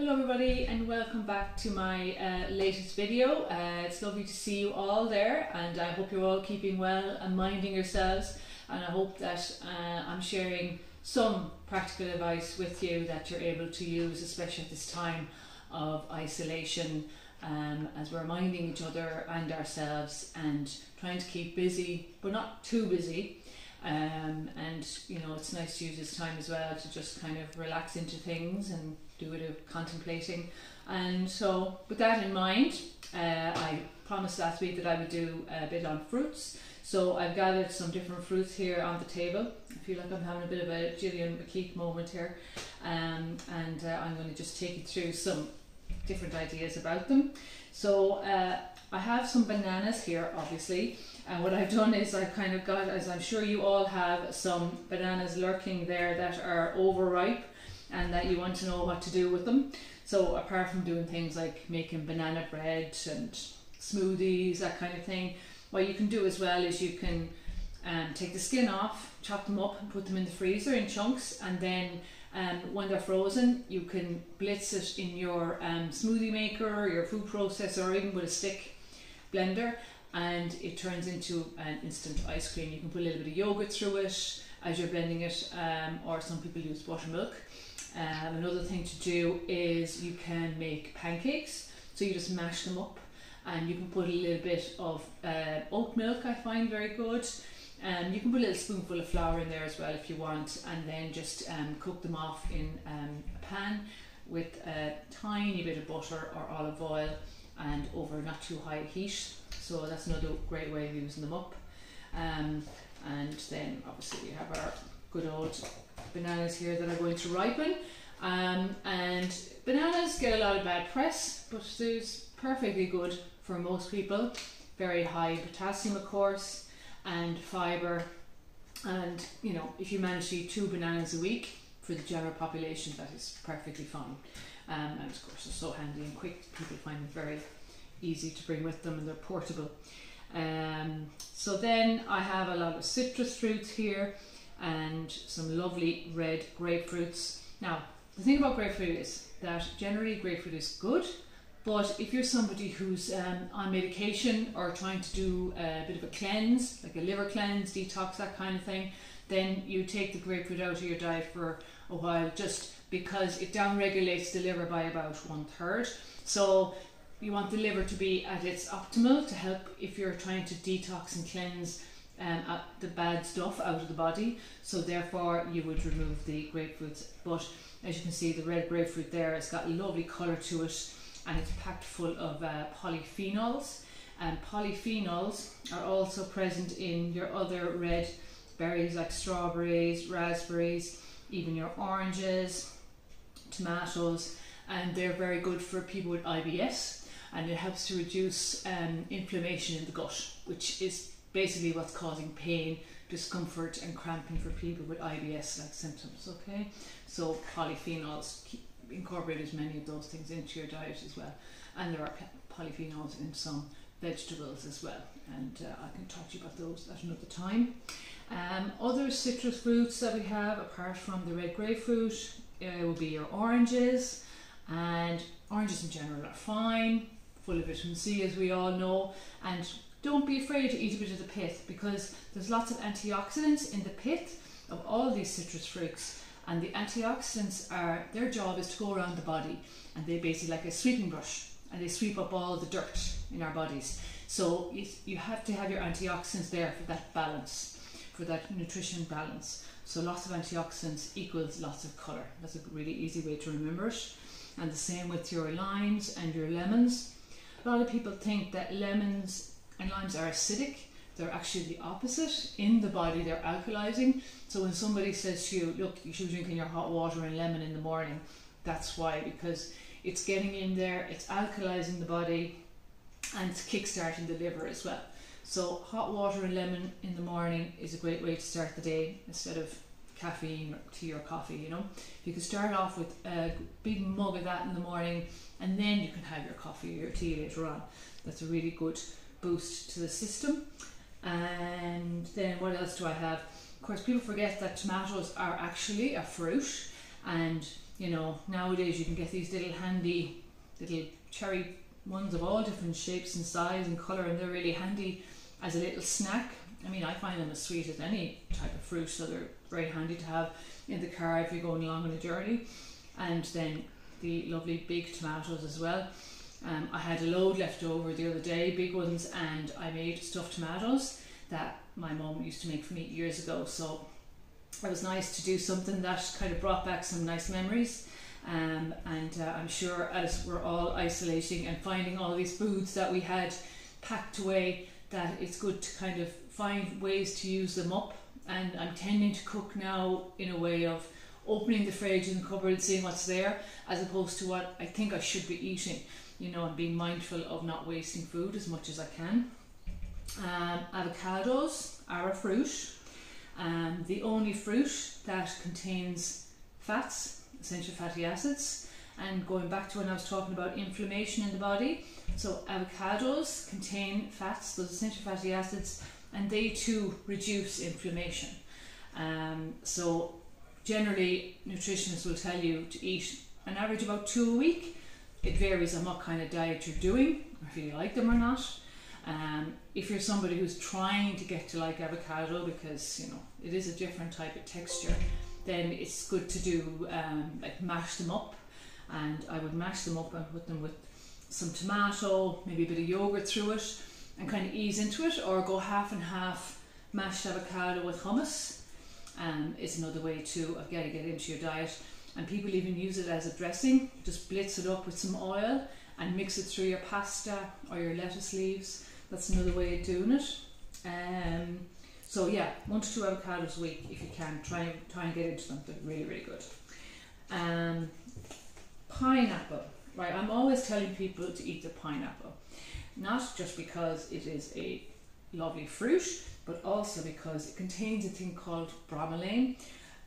Hello everybody and welcome back to my latest video. It's lovely to see you all there, and I hope you're all keeping well and minding yourselves, and I hope that I'm sharing some practical advice with you that you're able to use, especially at this time of isolation, as we're minding each other and ourselves and trying to keep busy but not too busy. And you know, it's nice to use this time as well to just kind of relax into things and do a bit of contemplating. And so with that in mind, I promised last week that I would do a bit on fruits. So I've gathered some different fruits here on the table. I feel like I'm having a bit of a Gillian McKeith moment here, and I'm going to just take you through some different ideas about them. So I have some bananas here, obviously, and what I've done is I've kind of got, as I'm sure you all have, some bananas lurking there that are overripe and that you want to know what to do with them. So apart from doing things like making banana bread and smoothies, that kind of thing, what you can do as well is you can take the skin off, chop them up and put them in the freezer in chunks, and then when they're frozen you can blitz it in your smoothie maker, your food processor, or even with a stick blender, and it turns into an instant ice cream. You can put a little bit of yogurt through it as you're blending it, or some people use buttermilk. Another thing to do is you can make pancakes, so you just mash them up and you can put a little bit of oat milk, I find very good. You can put a little spoonful of flour in there as well if you want, and then just cook them off in a pan with a tiny bit of butter or olive oil and over not too high heat. So that's another great way of using them up. And then obviously we have our good old bananas here that are going to ripen. And bananas get a lot of bad press, but it's perfectly good for most people. Very high in potassium, of course, and fibre. And you know, if you manage to eat 2 bananas a week, for the general population, that is perfectly fine. And of course they're so handy and quick. People find them very easy to bring with them, and they're portable. So then I have a lot of citrus fruits here and some lovely red grapefruits. Now the thing about grapefruit is that generally grapefruit is good, but if you're somebody who's on medication or trying to do a bit of a cleanse, like a liver cleanse, detox, that kind of thing, then you take the grapefruit out of your diet for a while, just because it downregulates the liver by about 1/3. So you want the liver to be at its optimal to help if you're trying to detox and cleanse the bad stuff out of the body. So therefore you would remove the grapefruits. But as you can see, the red grapefruit there, it's got a lovely colour to it, and it's packed full of polyphenols. And polyphenols are also present in your other red berries like strawberries, raspberries, even your oranges, tomatoes, and they're very good for people with IBS. And it helps to reduce inflammation in the gut, which is basically what's causing pain, discomfort and cramping for people with IBS-like symptoms. Okay, so polyphenols, incorporate as many of those things into your diet as well. And there are polyphenols in some vegetables as well, and I can talk to you about those at another time. Other citrus fruits that we have, apart from the red grapefruit, would be your oranges, and oranges in general are fine, full of vitamin C, as we all know. And don't be afraid to eat a bit of the pith, because there's lots of antioxidants in the pith of all these citrus fruits, and the antioxidants are, their job is to go around the body, and they basically like a sweeping brush, and they sweep up all the dirt in our bodies. So you have to have your antioxidants there for that balance, for that nutrition balance. So lots of antioxidants equals lots of colour. That's a really easy way to remember it. And the same with your limes and your lemons. A lot of people think that lemons and limes are acidic. They're actually the opposite. In the body, they're alkalizing. So when somebody says to you, look, you should be drinking your hot water and lemon in the morning, that's why, because it's getting in there, it's alkalizing the body, and it's kick-starting the liver as well. So hot water and lemon in the morning is a great way to start the day, instead of caffeine or tea or coffee. You know, you can start off with a big mug of that in the morning, and then you can have your coffee or your tea later on. That's a really good boost to the system. And then what else do I have? Of course, people forget that tomatoes are actually a fruit, and You know, nowadays you can get these little handy little cherry ones of all different shapes and size and colour, and they're really handy as a little snack. I mean, I find them as sweet as any type of fruit, so they're very handy to have in the car if you're going along on a journey. And then the lovely big tomatoes as well. I had a load left over the other day, big ones, and I made stuffed tomatoes that my mum used to make for me years ago. So it was nice to do something that kind of brought back some nice memories. And I'm sure as we're all isolating and finding all these foods that we had packed away, that it's good to kind of find ways to use them up. And I'm tending to cook now in a way of opening the fridge and the cupboard and seeing what's there, as opposed to what I think I should be eating, you know, and being mindful of not wasting food as much as I can. Avocados are a fruit, the only fruit that contains fats, essential fatty acids. And going back to when I was talking about inflammation in the body, so avocados contain fats, those essential fatty acids, and they too reduce inflammation. So generally nutritionists will tell you to eat an average about 2 a week. It varies on what kind of diet you're doing, or if you like them or not. If you're somebody who's trying to get to like avocado, because you know it is a different type of texture, then it's good to do like mash them up. And I would mash them up and put them with some tomato, maybe a bit of yogurt through it, and kind of ease into it, or go half and half mashed avocado with hummus. It's another way to get into your diet. And people even use it as a dressing. Just blitz it up with some oil and mix it through your pasta or your lettuce leaves. That's another way of doing it. So yeah, 1 to 2 avocados a week if you can. Try and get into them. They're really, really good. Pineapple. Right, I'm always telling people to eat the pineapple. Not just because it is a lovely fruit, but also because it contains a thing called bromelain.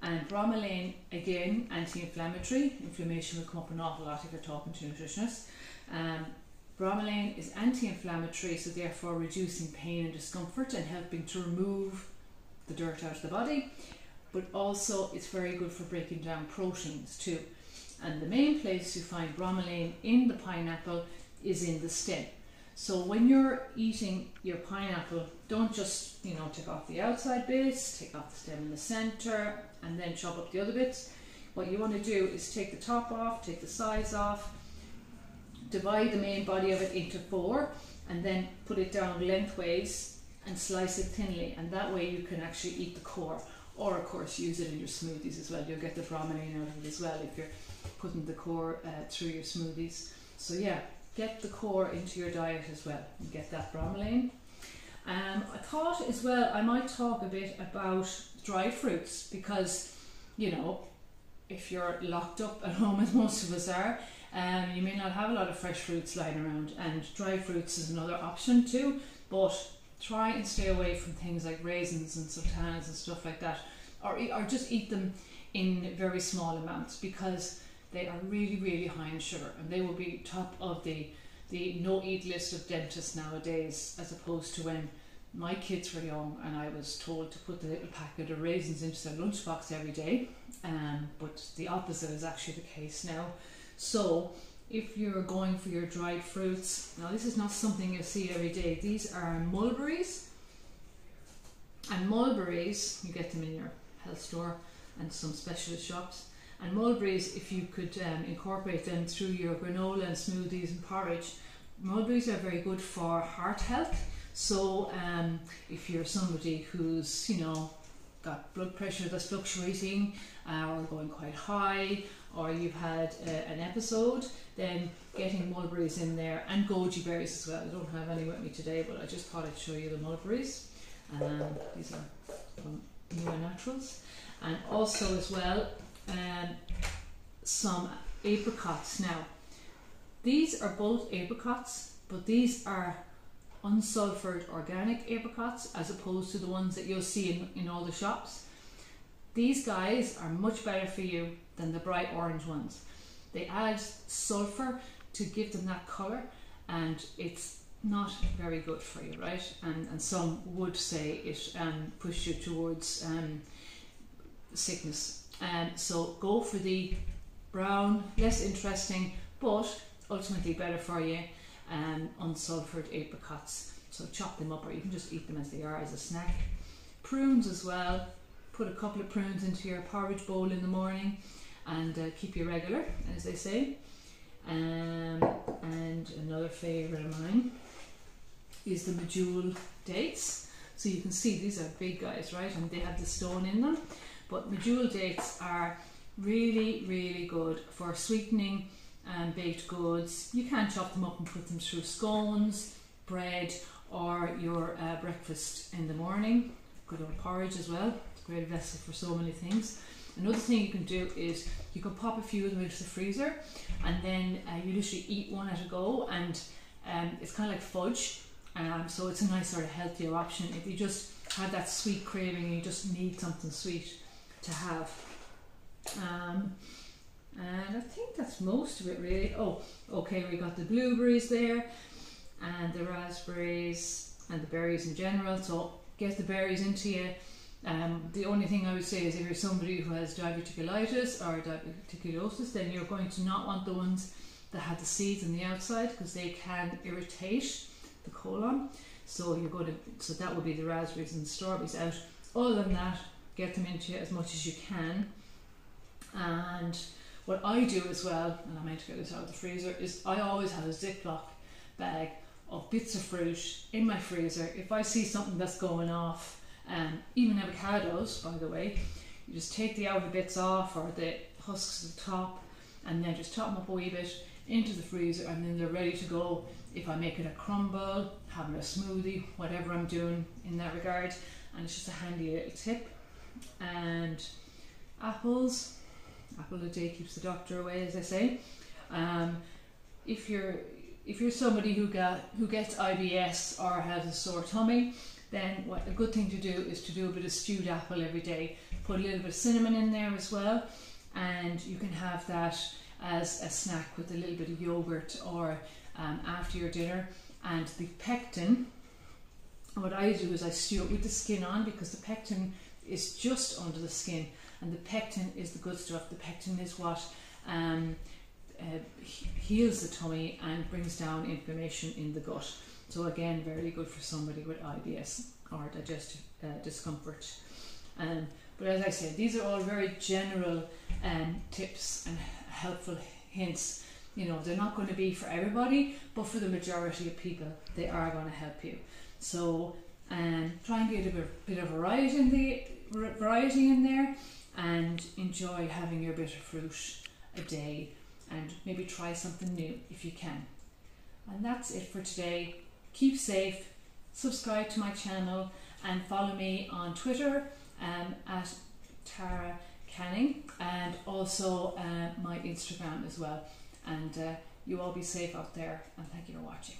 And bromelain, again, anti-inflammatory. Inflammation will come up an awful lot if you're talking to a nutritionist. Bromelain is anti-inflammatory, so therefore reducing pain and discomfort and helping to remove the dirt out of the body. But also it's very good for breaking down proteins too. And the main place you find bromelain in the pineapple is in the stem. So when you're eating your pineapple, don't just, you know, take off the outside bits, take off the stem in the center, and then chop up the other bits. What you want to do is take the top off, take the sides off, divide the main body of it into 4, and then put it down lengthways and slice it thinly. And that way you can actually eat the core, or of course use it in your smoothies as well. You'll get the bromelain out of it as well if you're putting the core through your smoothies. So yeah, get the core into your diet as well and get that bromelain. I thought as well I might talk a bit about dried fruits, because you know, if you're locked up at home as most of us are, you may not have a lot of fresh fruits lying around, and dried fruits is another option too, but try and stay away from things like raisins and sultanas and stuff like that, or just eat them in very small amounts, because they are really, really high in sugar, and they will be top of the no-eat list of dentists nowadays, as opposed to when my kids were young and I was told to put the little packet of raisins into their lunchbox every day. But the opposite is actually the case now. So if you're going for your dried fruits, now this is not something you see every day. These are mulberries, and mulberries, you get them in your health store and some specialist shops. And mulberries, if you could incorporate them through your granola and smoothies and porridge, mulberries are very good for heart health. So if you're somebody who's, you know, got blood pressure that's fluctuating or going quite high, or you've had an episode, then getting mulberries in there, and goji berries as well. I don't have any with me today, but I just thought I'd show you the mulberries. These are from New Naturals. And also as well, some apricots. Now these are both apricots, but these are unsulfured organic apricots, as opposed to the ones that you'll see in all the shops. These guys are much better for you than the bright orange ones. They add sulfur to give them that colour, and it's not very good for you, right? And some would say it pushes you towards sickness. So go for the brown, less interesting, but ultimately better for you. Unsulfured apricots. So chop them up, or you can just eat them as they are as a snack. Prunes as well. Put a couple of prunes into your porridge bowl in the morning and keep you regular, as they say. And another favourite of mine is the medjool dates. So you can see these are big guys, right? And they have the stone in them. But medjool dates are really, really good for sweetening baked goods. You can chop them up and put them through scones, bread, or your breakfast in the morning. Good old porridge as well. It's a great vessel for so many things. Another thing you can do is you can pop a few of them into the freezer, and then you literally eat one at a go, and it's kind of like fudge. So it's a nice sort of healthier option if you just have that sweet craving and you just need something sweet to have. And I think that's most of it really. Oh, okay, we got the blueberries there, and the raspberries, and the berries in general. So get the berries into you. The only thing I would say is if you're somebody who has diverticulitis or diverticulosis, then you're going to not want the ones that have the seeds on the outside, because they can irritate the colon. So that would be the raspberries and the strawberries out. Other than that, get them into you as much as you can. And what I do as well, and I meant to get this out of the freezer, is I always have a Ziploc bag of bits of fruit in my freezer. If I see something that's going off, even avocados, by the way, you just take the outer bits off, or the husks at the top, and then just chop them up a wee bit into the freezer, and then they're ready to go if I make it a crumble, having a smoothie, whatever I'm doing in that regard. And it's just a handy little tip. And apple a day keeps the doctor away, as I say. If you're somebody who gets IBS or has a sore tummy, then a good thing to do is to do a bit of stewed apple every day. Put a little bit of cinnamon in there as well, and you can have that as a snack with a little bit of yogurt, or after your dinner. And the pectin, what I do is I stew it with the skin on, because the pectin is just under the skin, and the pectin is the good stuff. The pectin is what heals the tummy and brings down inflammation in the gut. So again, very good for somebody with IBS or digestive discomfort. But as I said, these are all very general tips and helpful hints. You know, they're not going to be for everybody, but for the majority of people, they are going to help you. So try and get a bit of variety in there, and enjoy having your bit of fruit a day, and maybe try something new if you can. And that's it for today. Keep safe, subscribe to my channel, and follow me on Twitter at Tara Canning, and also my Instagram as well. And you all be safe out there, and thank you for watching.